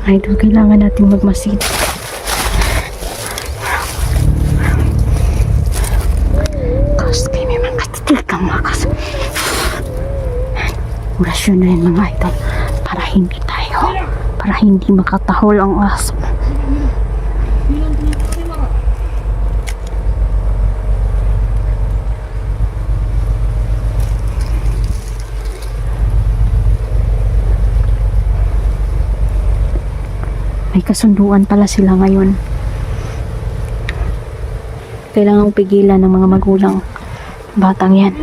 Idol, kailangan natin magmasid. Kasi kayo may mga katitil kang makas. Orasyon na yun mga idol. Para hindi makatahol ang aso. May kasunduan pala sila ngayon. Kailangang pigilan ng mga magulang batang yan.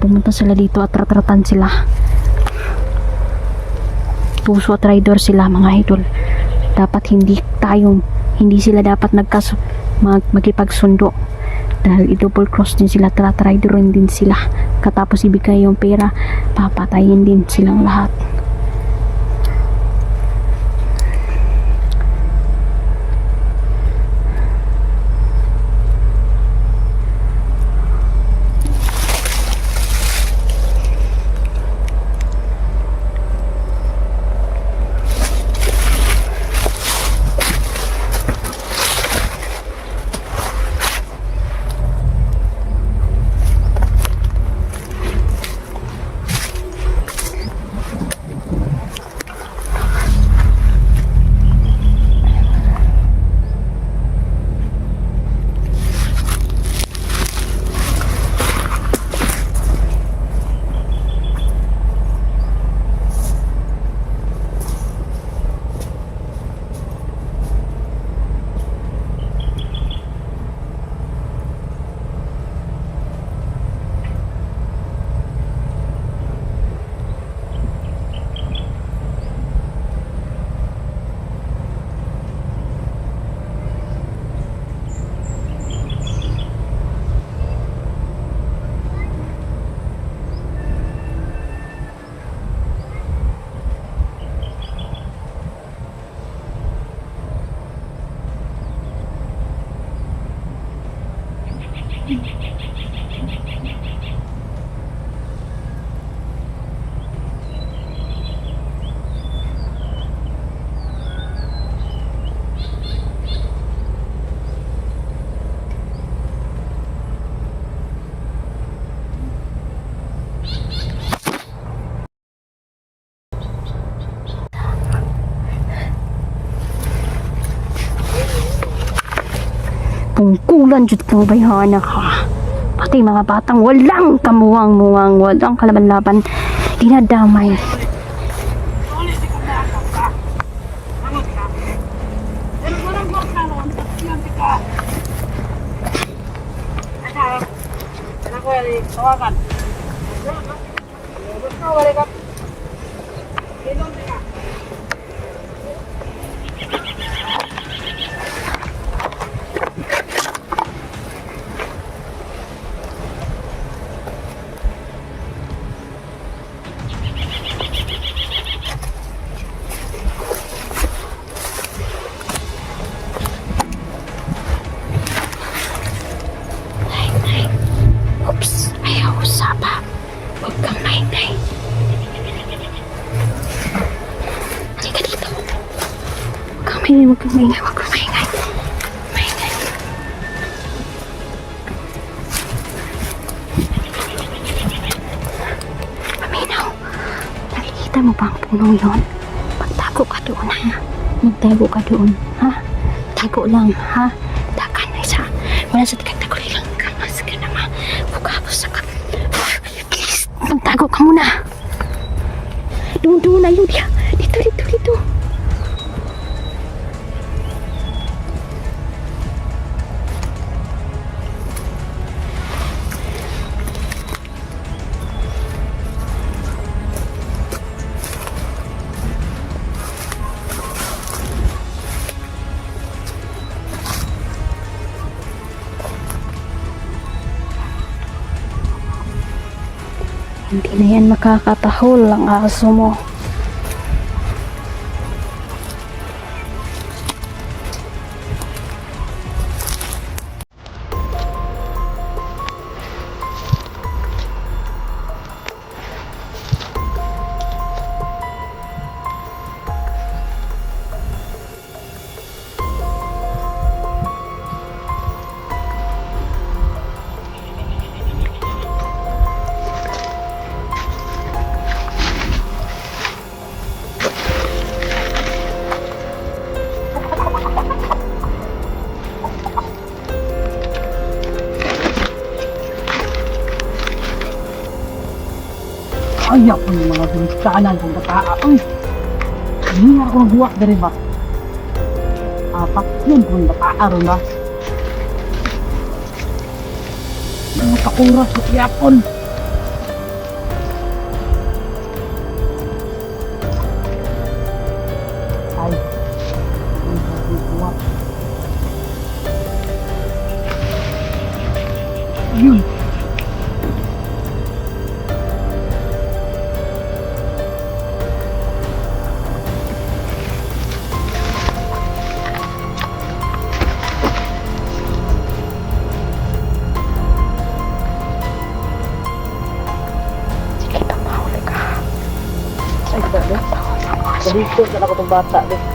Pumunta sila dito at ratratan sila. Puso at rider sila mga idol. Dapat hindi sila dapat magipagsundo dahil i-double cross din sila, riderin din sila. Katapos ibigay yung pera, papatayin din silang lahat. Pungkulan jud kang bayhana ka. Pati mga batang walang kamuwang-muwang, walang kalaban-laban, dinadamay. Huwag kang maingay. Maingay. Paminaw, nakikita mo ba ang punong yun? Magtago ka doon, ha? Magtago ka doon, ha? Tago lang, ha? Takan na isa. Wala sa tigag-taguloy lang. Kamas ka naman. Bukapos sa kap. Please, magtago ka muna. Doon na yun. Dito. Hindi na yan makakatahol ang aso mo. Ayak ko yung mga binikanan kong bataa. Uy! Hindi ako nagbuwak dari ba? Apat yun kung bataa ron ba? Mga kakuras sa yapon. Ay, hindi ako nagbuwak. Yun. Sige, tumahuli ka. Ay, dali. Dito na ako itong bata. Dali.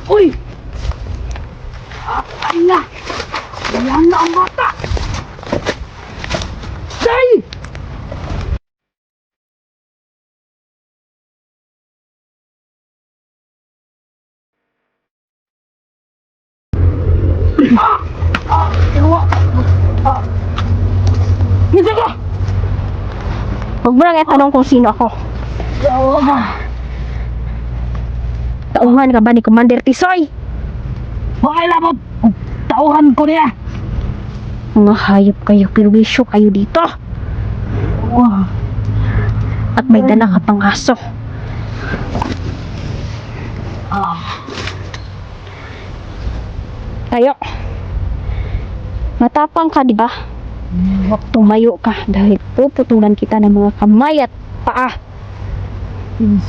Uy! Ala! Yan na ang bata! Day! Ewa! Hindi ka! Huwag mo lang itanong kung sino ako. Ewa ba? Tauhan ka ba ni Commander Tisoy? Pakailamot! Tauhan ko niya! Mga hayop kayo, pirwisyo kayo dito. Wah! At may dala ka pang aso. Tayo. Matapang ka, di ba? Tumayo ka dahil puputulan kita ng mga kamay at paa.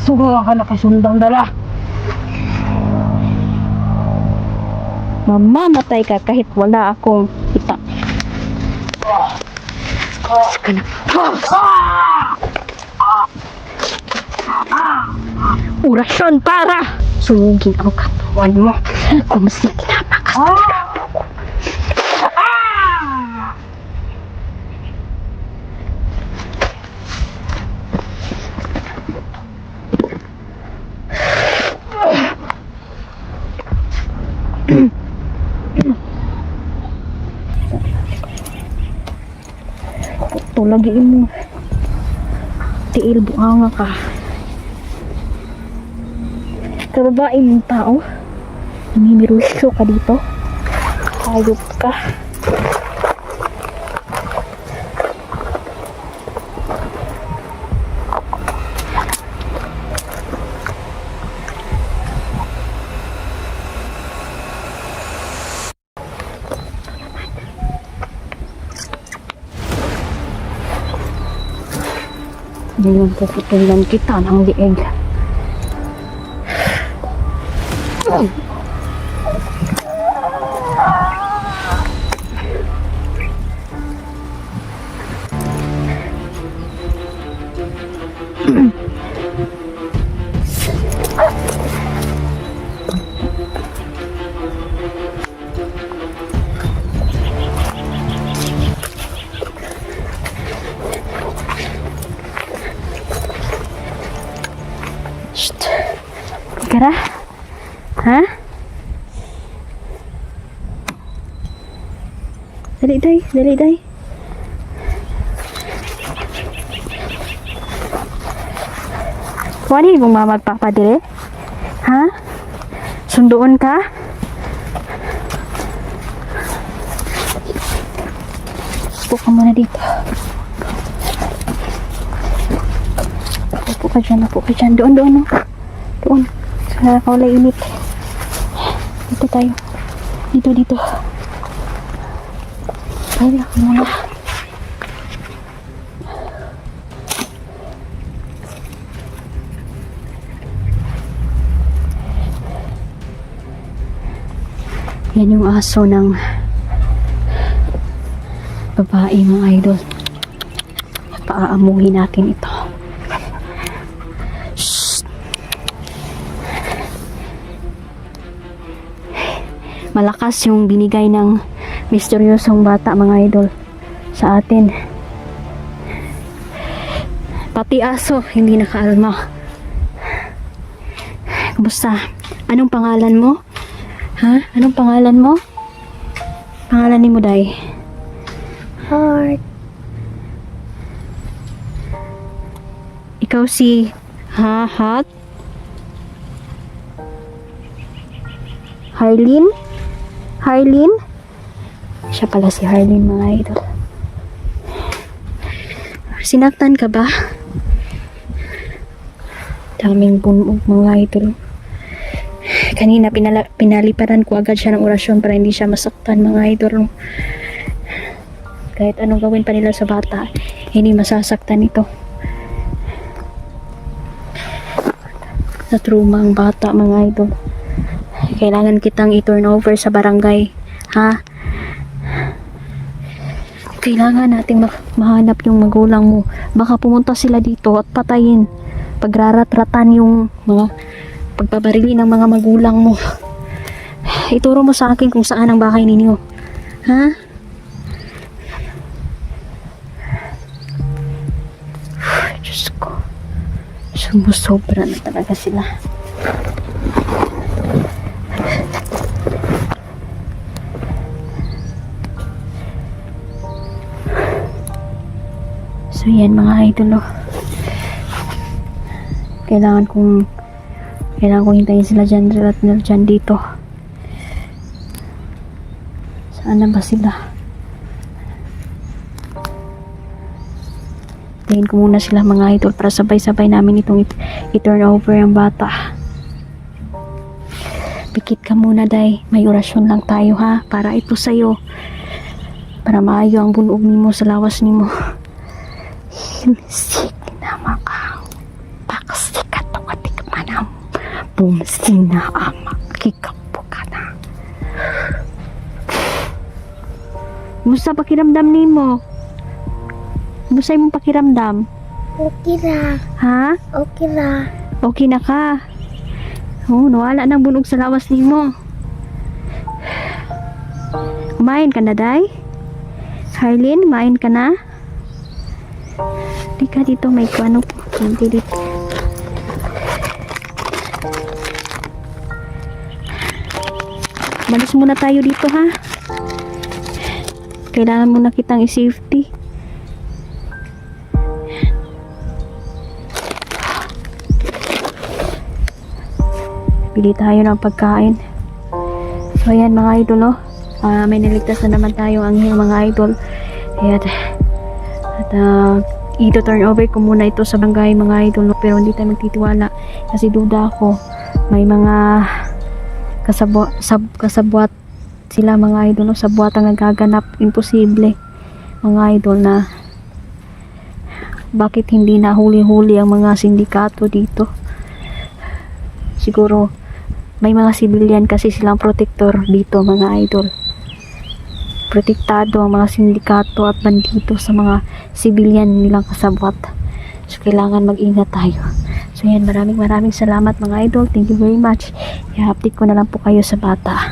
Suga ka nakasundang dala! Mamamatay ka kahit wala akong kita. Saka na. Orasyon para sunugin ang katawan mo kung sino kinapakasal. Tulagiin mo. Tiil buanga ka. Kababae mong tao. Namimirusyo ka dito. Hayop ka. Ngayon puputulan kita ng lieg. Shh. Kara? Ha? Dali day, dali day. Wani mong mamagpapadire? Ha? Sunduon ka? Upo ka muna dito. Upo ka dyan, upo ka dyan. Doon, doon, no? Doon. Sa nakakaulay init. Dito tayo. Dito, dito. Ay, ako muna. Yan yung aso ng babae, mga idol. Paaamuhin natin ito. Shhh. Malakas yung binigay ng misteryosong bata, mga idol, sa atin. Pati aso, hindi nakaalma. Kumusta? Anong pangalan mo? Ha? Anong pangalan mo? Pangalan ni mo, Day? Heart. Ikaw si Hat? Harleen? Harleen? Siya pala si Harleen, mga idol. Sinaktan ka ba? Daming bunog, mga idol. Kanina pinaliparan ko agad siya ng orasyon para hindi siya masaktan, mga idol. Kahit anong gawin pa nila sa bata, hindi masasaktan ito. Sa trauma ang bata, mga idol. Kailangan kitang i-turn over sa barangay, ha? Kailangan nating mahanap yung magulang mo. Baka pumunta sila dito at patayin. Pagrarat-ratan yung mga pagbabarili ng mga magulang mo. Ituro mo sa akin kung saan ang bahay ninyo, ha? Diyos ko, sumusobra na talaga sila. So yan, mga idol, kailangan kong hintayin sila dyan at dyan dito. Saan na ba sila? Hintayin ko muna sila, mga idol, para sabay-sabay namin itong i-turn over ang bata. Pikit ka muna, Day. May orasyon lang tayo, ha? Para ito sa'yo. Para maayo ang bunog nimo sa lawas nimo. Himisik na makaw. Pakasikat o katikmanam. Bumsina ama. Kikapo ka na. Musta pakiramdam nimo? Musta imong pakiramdam? Okay na. Ha? Okay na. Okay na ka? Oh, nawala ng bunog sa lawas nimo. Kumain ka na, Day? Harleen, kumain ka na? Di ka dito, may kuano po. Hindi dito. Malis muna tayo dito, ha? Kailangan muna kitang i-safety. Bili tayo ng pagkain. So ayan, mga idol, no? May niligtas na naman tayong anghel, mga idol. Ayan. At ito-turn over ko muna ito sa barangay, mga idol, no? Pero hindi tayo magtitiwala kasi duda ako. May mga kasabwat sila, mga idol, no? Sabwat ang nagaganap. Imposible, mga idol, na bakit hindi na huli-huli ang mga sindikato dito. Siguro may mga civilian kasi silang protector dito, mga idol. Protektado ang mga sindikato at bandito sa mga civilian nilang kasabwat. So kailangan mag-ingat tayo. So yan, maraming salamat, mga idol. Thank you very much. I-update ko na lang po kayo sa bata.